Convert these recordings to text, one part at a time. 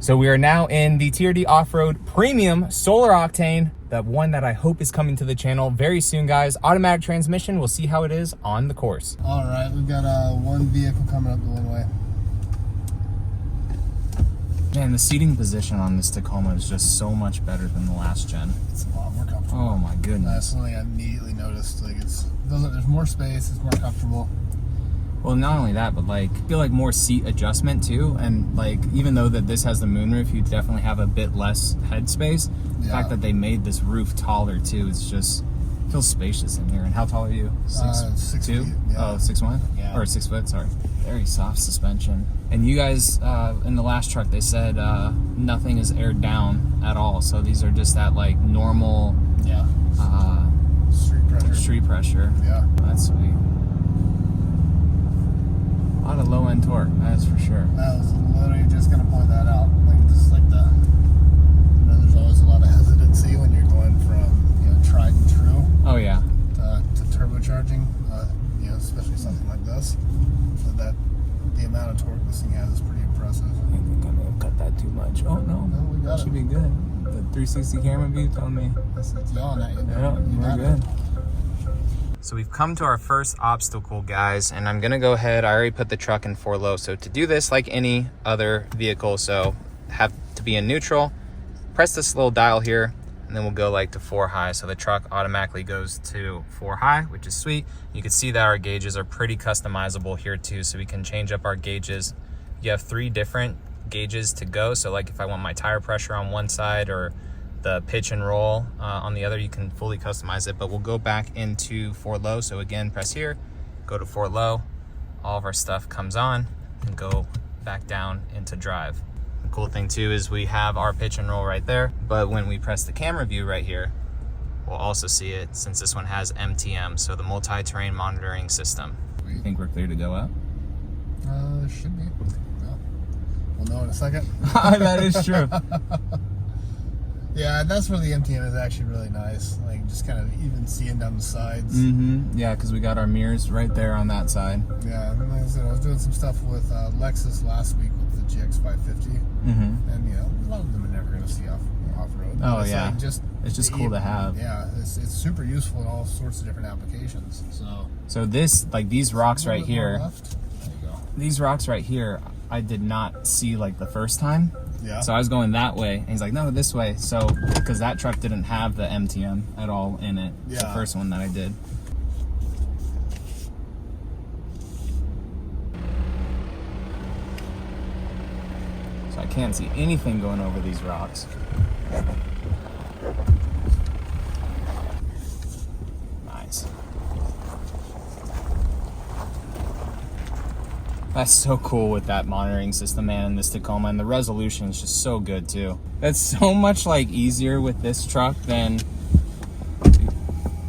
So we are now in the TRD Off-Road Premium Solar Octane, the one that I hope is coming to the channel very soon, guys. Automatic transmission. We'll see how it is on the course. All right, we've got one vehicle coming up the one way. Man, the seating position on this Tacoma is just so much better than the last gen. It's a lot more comfortable. Oh my goodness. That's something I immediately noticed. Like there's more space, it's more comfortable. Well, not only that, but like, I feel like more seat adjustment too. And like, even though that this has the moonroof, you definitely have a bit less headspace. The fact that they made this roof taller too, it's just, it feels spacious in here. And how tall are you? 6'2"? Feet, yeah. Oh, 6'1"? Yeah. Or 6 foot, sorry. Very soft suspension. And you guys, in the last truck, they said nothing is aired down at all. So these are just at like normal street pressure. Yeah. That's sweet. A lot of low end torque, that's for sure. I was literally just gonna point that out. There's always a lot of hesitancy when you're going from tried and true. Oh yeah. To turbocharging, especially something like this. So that the amount of torque this thing has is pretty impressive. I think I may have cut that too much. Oh no, we got that should be good. The 360 camera view told me. It's yelling at you. Yeah, we're good. So we've come to our first obstacle, guys, and I'm gonna go ahead. I already put the truck in 4 low. So to do this like any other vehicle, so have to be in neutral, press this little dial here, and then we'll go like to 4 high. So the truck automatically goes to 4 high, which is sweet. You can see that our gauges are pretty customizable here too. So we can change up our gauges. You have 3 different gauges to go. So like if I want my tire pressure on one side or the pitch and roll on the other, you can fully customize it. But we'll go back into 4 low. So again, press here, go to 4 low. All of our stuff comes on and go back down into drive. The cool thing too is we have our pitch and roll right there, but when we press the camera view right here, we'll also see it since this one has MTM, so the multi-terrain monitoring system. You think we're clear to go up? Should be. Well, we'll know in a second. That is true. Yeah, that's where the MTM is actually really nice. Like just kind of even seeing down the sides. Mm-hmm. Yeah, because we got our mirrors right there on that side. Yeah, and like I said, I was doing some stuff with Lexus last week with the GX550, and a lot of them are never going to see off-road. Oh yeah, like it's just cool to have. Yeah, it's super useful in all sorts of different applications. So this, like these rocks right here, left. There you go. these rocks right here, I did not see like the first time. Yeah. So I was going that way, and he's like, no, this way. So, because that truck didn't have the MTM at all in it. Yeah. The first one that I did. So I can't see anything going over these rocks. Nice. That's so cool with that monitoring system, man, in this Tacoma, and the resolution is just so good too. That's so much like easier with this truck than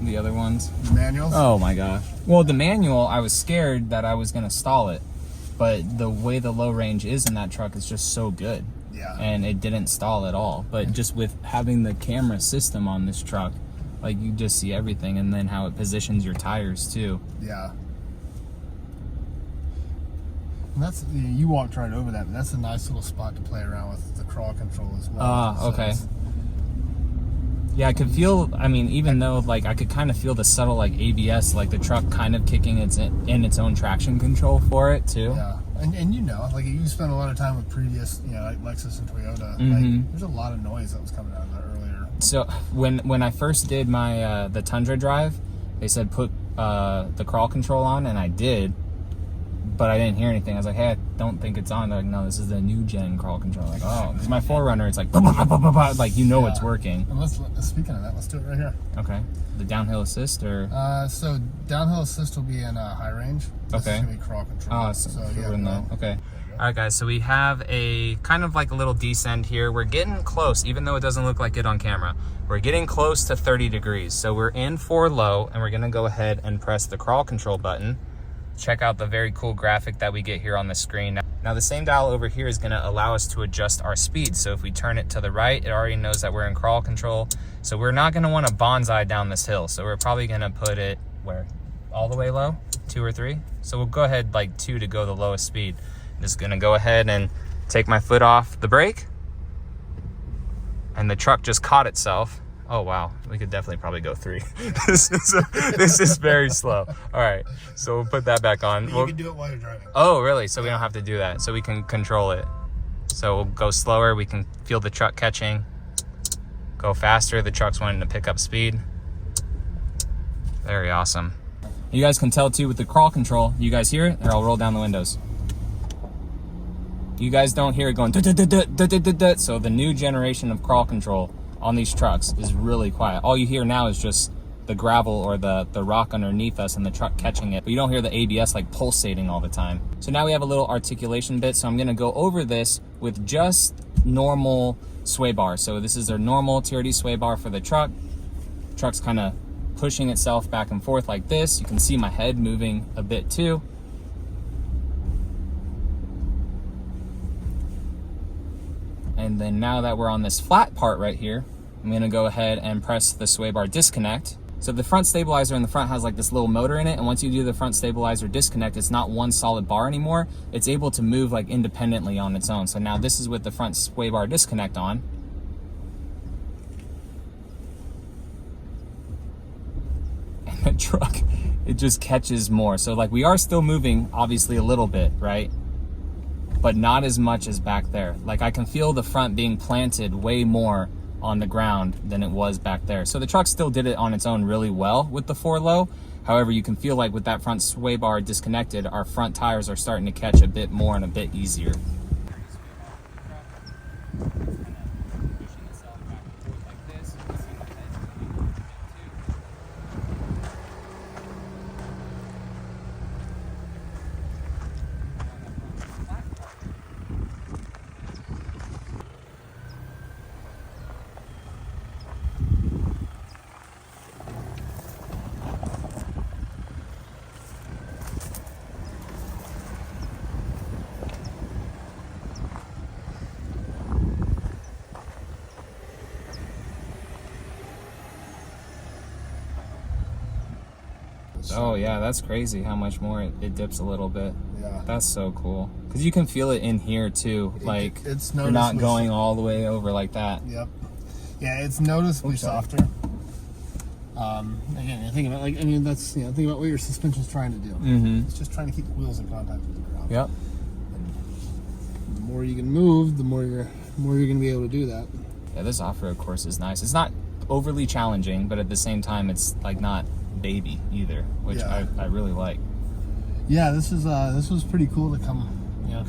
the other ones. The manuals? Oh my gosh. Well, the manual, I was scared that I was gonna stall it, but the way the low range is in that truck is just so good. Yeah. And it didn't stall at all. But just with having the camera system on this truck, like you just see everything, and then how it positions your tires too. Yeah. And that's, you walked right over that, but that's a nice little spot to play around with the crawl control as well. Okay. Yeah, I could feel, I mean, even though like I could kind of feel the subtle like ABS, like the truck kind of kicking in its own traction control for it too. Yeah, and like you spent a lot of time with previous, like Lexus and Toyota. Like, there's a lot of noise that was coming out of that earlier. So when I first did my the Tundra drive, they said put the crawl control on, and I did. But I didn't hear anything. I was like, hey, I don't think it's on. They're like, no, this is the new gen crawl control. Like, oh, because my 4Runner, it's like, bah, bah, bah, bah, bah, like, it's working. And speaking of that, let's do it right here. Okay. The downhill assist, or? So downhill assist will be in high range. This is going to be crawl control. Oh, so okay. All right, guys, so we have a kind of like a little descent here. We're getting close, even though it doesn't look like it on camera. We're getting close to 30 degrees. So we're in 4 low, and we're going to go ahead and press the crawl control button. Check out the very cool graphic that we get here on the screen. Now the same dial over here is going to allow us to adjust our speed. So if we turn it to the right, it already knows that we're in crawl control. So we're not going to want to bonsai down this hill. So we're probably going to put it where? All the way low? 2 or 3? So we'll go ahead like 2 to go the lowest speed. I'm just going to go ahead and take my foot off the brake and the truck just caught itself. Oh wow, we could definitely probably go 3. This is very slow. All right, so we'll put that back on. You can do it while you're driving. Oh really? So we don't have to do that. So we can control it. So we'll go slower. We can feel the truck catching. Go faster. The truck's wanting to pick up speed. Very awesome. You guys can tell too with the crawl control. You guys hear it? Or I'll roll down the windows. You guys don't hear it going da-da-da-da-da-da-da-da. So the new generation of crawl control on these trucks is really quiet. All you hear now is just the gravel or the rock underneath us and the truck catching it. But you don't hear the ABS like pulsating all the time. So now we have a little articulation bit. So I'm gonna go over this with just normal sway bar. So this is their normal TRD sway bar for the truck. Truck's kind of pushing itself back and forth like this. You can see my head moving a bit too. And then now that we're on this flat part right here, I'm gonna go ahead and press the sway bar disconnect. So the front stabilizer in the front has like this little motor in it, and once you do the front stabilizer disconnect, it's not one solid bar anymore. It's able to move like independently on its own. So now this is with the front sway bar disconnect on. And the truck, it just catches more. So like we are still moving obviously a little bit, right? But not as much as back there. Like I can feel the front being planted way more on the ground than it was back there. So the truck still did it on its own really well with the 4-low. However, you can feel like with that front sway bar disconnected, our front tires are starting to catch a bit more and a bit easier. Oh yeah, that's crazy how much more it dips a little bit. Yeah. That's so cool. Because you can feel it in here too. Like it's you're not going all the way over like that. Yep. Yeah, it's noticeably softer. Again, you think about that's think about what your suspension's trying to do. Mm-hmm. It's just trying to keep the wheels in contact with the ground. Yep. And the more you can move, the more you're gonna be able to do that. Yeah, this off-road course is nice. It's not overly challenging, but at the same time, it's like not baby either, which yeah. I really like. Yeah, this was pretty cool to come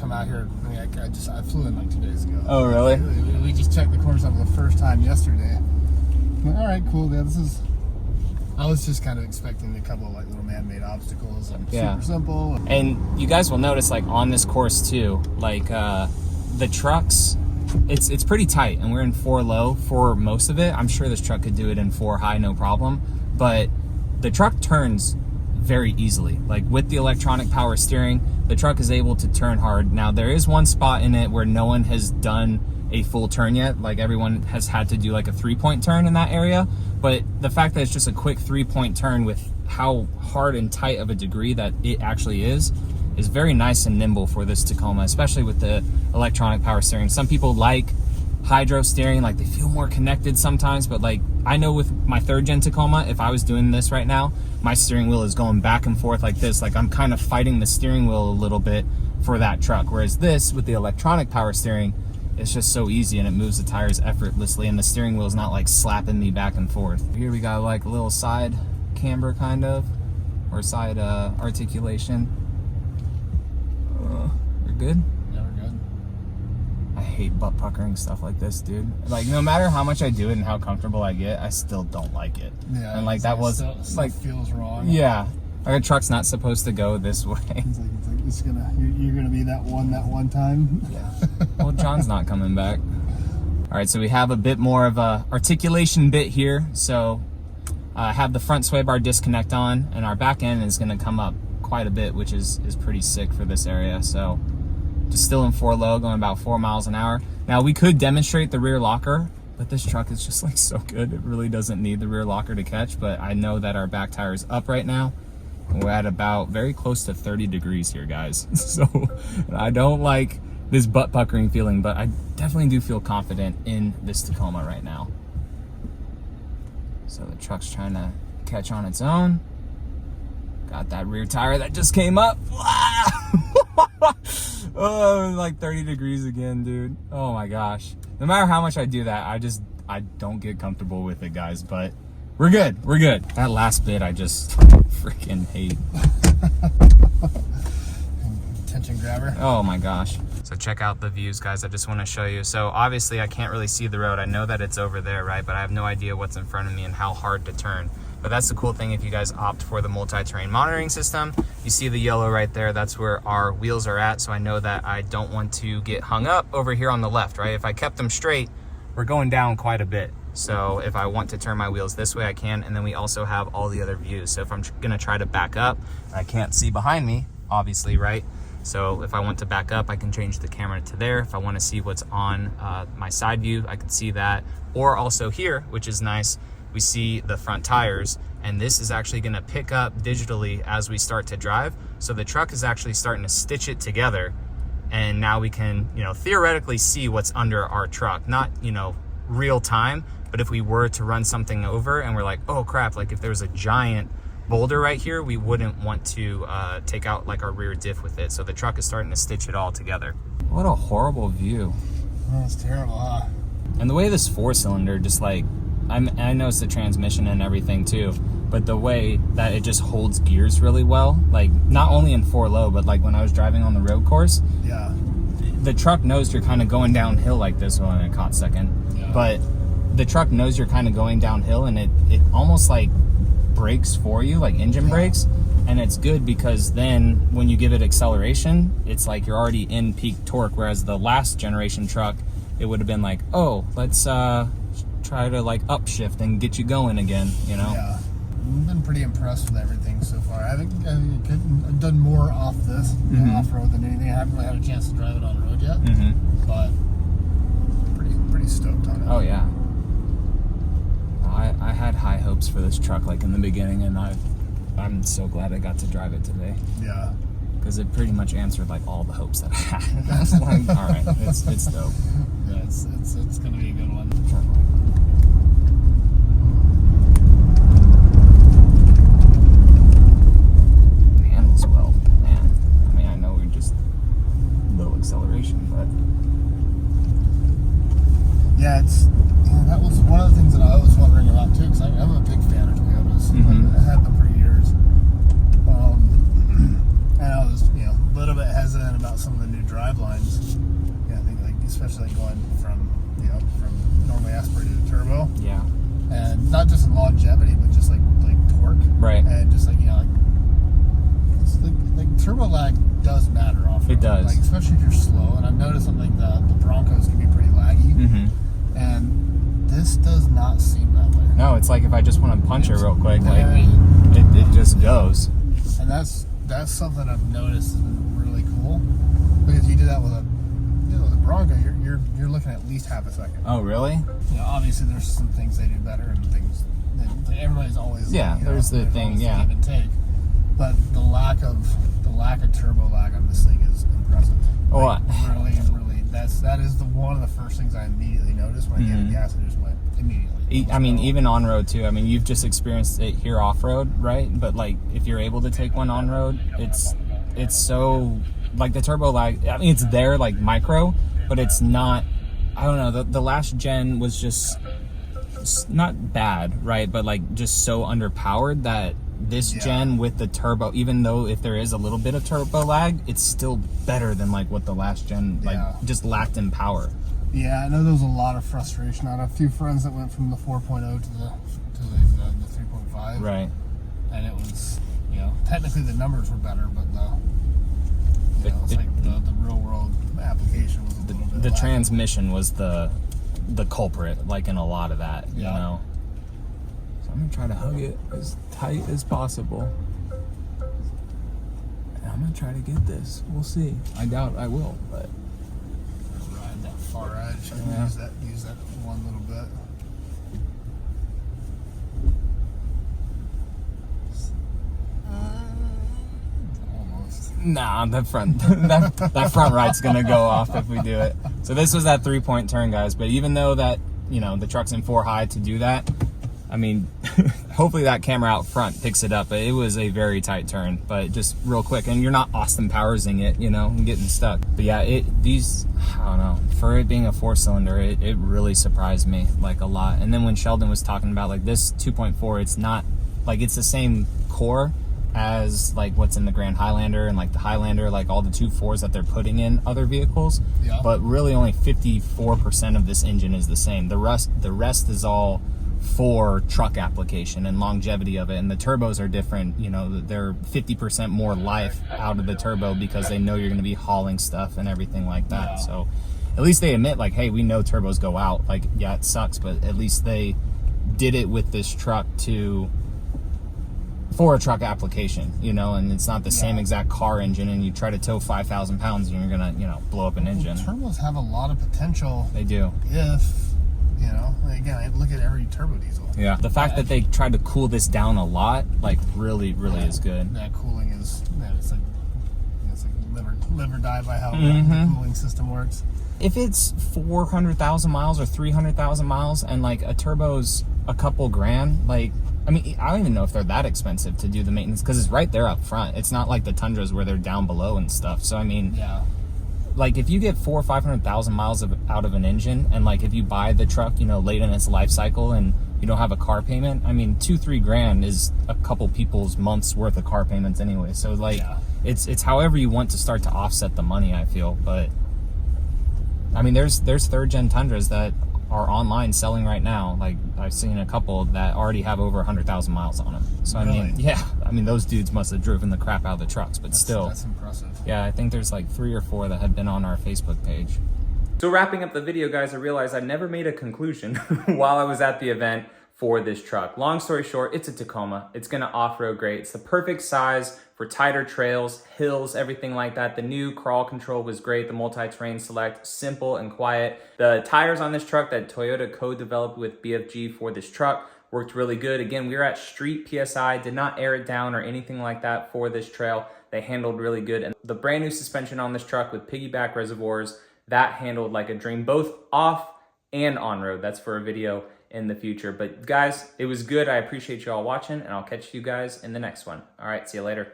out here. I mean, I flew in like 2 days ago. Oh really? We just checked the course out for the first time yesterday. All right, cool. Yeah, I was just kind of expecting a couple of like little man-made obstacles and super simple. And you guys will notice like on this course too, like the trucks, it's pretty tight, and we're in 4-low for most of it. I'm sure this truck could do it in 4-high, no problem. But the truck turns very easily. Like with the electronic power steering, the truck is able to turn hard. Now there is one spot in it where no one has done a full turn yet. Like everyone has had to do like a 3-point turn in that area. But the fact that it's just a quick 3-point turn with how hard and tight of a degree that it actually is very nice and nimble for this Tacoma, especially with the electronic power steering. Some people like hydro steering, like they feel more connected sometimes, but like I know with my 3rd gen Tacoma, if I was doing this right now, my steering wheel is going back and forth like this. Like I'm kind of fighting the steering wheel a little bit for that truck. Whereas this, with the electronic power steering, it's just so easy and it moves the tires effortlessly, and the steering wheel is not like slapping me back and forth. Here we got like a little side camber kind of, or side articulation. We're good? Yeah, we're good. I hate butt puckering stuff like this, dude. Like no matter how much I do it and how comfortable I get, I still don't like it. Yeah. And like that was still like feels wrong. Yeah. Our truck's not supposed to go this way. You're gonna be that one time. Yeah. Well, John's not coming back. All right, so we have a bit more of a articulation bit here. So have the front sway bar disconnect on, and our back end is gonna come up quite a bit, which is pretty sick for this area. So just still in 4-low, going about 4 miles an hour. Now we could demonstrate the rear locker, but this truck is just like so good. It really doesn't need the rear locker to catch, but I know that our back tire is up right now. We're at about very close to 30 degrees here, guys. So I don't like this butt puckering feeling, but I definitely do feel confident in this Tacoma right now. So the truck's trying to catch on its own. Got that rear tire that just came up. Oh, like 30 degrees again, dude. Oh my gosh. No matter how much I do that, I don't get comfortable with it, guys, but we're good. We're good. That last bit I just freaking hate. Tension grabber. Oh my gosh. So check out the views, guys. I just want to show you. So obviously I can't really see the road. I know that it's over there, right? But I have no idea what's in front of me and how hard to turn. But that's the cool thing if you guys opt for the multi-terrain monitoring system. You see the yellow right there, that's where our wheels are at. So I know that I don't want to get hung up over here on the left, right? If I kept them straight, we're going down quite a bit. So if I want to turn my wheels this way, I can. And then we also have all the other views. So if I'm gonna try to back up, I can't see behind me, obviously, right? So if I want to back up, I can change the camera to there. If I want to see what's on my side view, I can see that. Or also here, which is nice, we see the front tires, and this is actually going to pick up digitally as we start to drive. So the truck is actually starting to stitch it together, and now we can, you know, theoretically see what's under our truck. Not, you know, real time, but if we were to run something over and we're like, oh crap, like if there was a giant boulder right here, we wouldn't want to take out like our rear diff with it. So the truck is starting to stitch it all together. What a horrible view. Oh, that's terrible, huh? And the way this 4-cylinder just like, I know it's the transmission and everything too, but the way that it just holds gears really well, like not only in 4-low, but like when I was driving on the road course, yeah, the truck knows you're kind of going downhill like this. Well, in a hot second, yeah. But the truck knows you're kind of going downhill, and it almost like brakes for you, like engine brakes. And it's good because then when you give it acceleration, it's like you're already in peak torque, whereas the last generation truck, it would have been like, oh, let's try to like upshift and get you going again, you know? Yeah, I've been pretty impressed with everything so far. I've done more off this off-road than anything. I haven't really had a chance to drive it on the road yet, but pretty stoked on it. Oh yeah, I had high hopes for this truck like in the beginning, and I'm so glad I got to drive it today. Yeah, because it pretty much answered like all the hopes that I had. I was like, all right, it's dope. Yeah, it's gonna be a good one. Handles well, man. I mean, I know we're just low acceleration, but yeah, that was one of the things that I was wondering about too, because I'm a big fan of Toyotas. I had them for years, and I was, you know, a little bit hesitant about some of the new drive lines. Yeah, I think like especially like going from normally aspirated to turbo. Yeah. And not just in longevity, but just like torque. Right. And just like, you know, it's like turbo lag does matter off. It does. Like especially if you're slow. And I've noticed that like the Broncos can be pretty laggy. And this does not seem that way. No, it's like if I just want to punch it real quick, like it just goes. And that's something I've noticed has been really cool, because you do that with a Bronco, you're looking at least half a second. Oh, really? You know, obviously there's some things they do better and things that everybody's always there's the thing, give and take. But the lack of turbo lag on this thing is impressive. Like, really, that is one of the first things I immediately noticed when I get a gas. I just went immediately. I mean, even on road too. I mean, you've just experienced it here off road, right? But like, if you're able to take one on road, it's so like the turbo lag. I mean, it's there like micro, but it's not. I don't know. The last gen was just not bad, right? But like just so underpowered that this gen with the turbo, even though if there is a little bit of turbo lag, it's still better than like what the last gen just lacked in power. Yeah, I know there was a lot of frustration. I had a few friends that went from the 4.0 to the 3.5. Right. And it was, you know, technically the numbers were better, but it's like the real world application was a little bit the lacking. transmission was the culprit, like in a lot of that, you know. So I'm gonna try to hug it as tight as possible. And I'm gonna try to get this. We'll see. I doubt I will, but ride that far edge and use that one little bit. Almost. Nah, the front that front right's gonna go off if we do it. So this was that 3-point turn, guys. But even though that, you know, the truck's in 4 high to do that, I mean, hopefully that camera out front picks it up. But it was a very tight turn, but just real quick, and you're not Austin Powersing it, you know, and getting stuck. But yeah, I don't know, for it being a 4-cylinder, it really surprised me like a lot. And then when Sheldon was talking about like this 2.4, it's not like it's the same core as like what's in the Grand Highlander and like the Highlander, like all the 2.4s that they're putting in other vehicles. Yeah. But really only 54% of this engine is the same. The rest is all for truck application and longevity of it. And the turbos are different, you know, they're 50% more life out of the turbo because they know you're going to be hauling stuff and everything like that. Yeah. So at least they admit like, hey, we know turbos go out. Like, yeah, it sucks, but at least they did it with this truck for a truck application, you know, and it's not the same exact car engine, and you try to tow 5,000 pounds and you're gonna, you know, blow up an engine. Turbos have a lot of potential. They do. If, you know, again, I look at every turbo diesel. Yeah. The fact that they tried to cool this down a lot, like really is good. That cooling is, man, it's like live or die by how the cooling system works. If it's 400,000 miles or 300,000 miles and like a turbo's a couple grand, like, I mean, I don't even know if they're that expensive to do the maintenance because it's right there up front. It's not like the Tundras where they're down below and stuff. So, I mean, yeah, like if you get 400,000 or 500,000 miles out of an engine, and like if you buy the truck, you know, late in its life cycle and you don't have a car payment, I mean, 2-3 grand is a couple people's months worth of car payments anyway. So like, it's however you want to start to offset the money, I feel. But I mean, there's 3rd gen Tundras that are online selling right now. Like I've seen a couple that already have over 100,000 miles on them. So really? I mean, yeah, I mean those dudes must have driven the crap out of the trucks, but still, that's impressive. Yeah, I think there's like 3 or 4 that have been on our Facebook page. So wrapping up the video, guys, I realized I never made a conclusion while I was at the event for this truck. Long story short, it's a Tacoma. It's gonna off-road great. It's the perfect size for tighter trails, hills, everything like that. The new crawl control was great. The multi-terrain select, simple and quiet. The tires on this truck that Toyota co-developed with BFG for this truck worked really good. Again, we were at street PSI, did not air it down or anything like that for this trail. They handled really good. And the brand new suspension on this truck with piggyback reservoirs, that handled like a dream, both off and on road. That's for a video in the future. But guys, it was good. I appreciate you all watching, and I'll catch you guys in the next one. All right, see you later.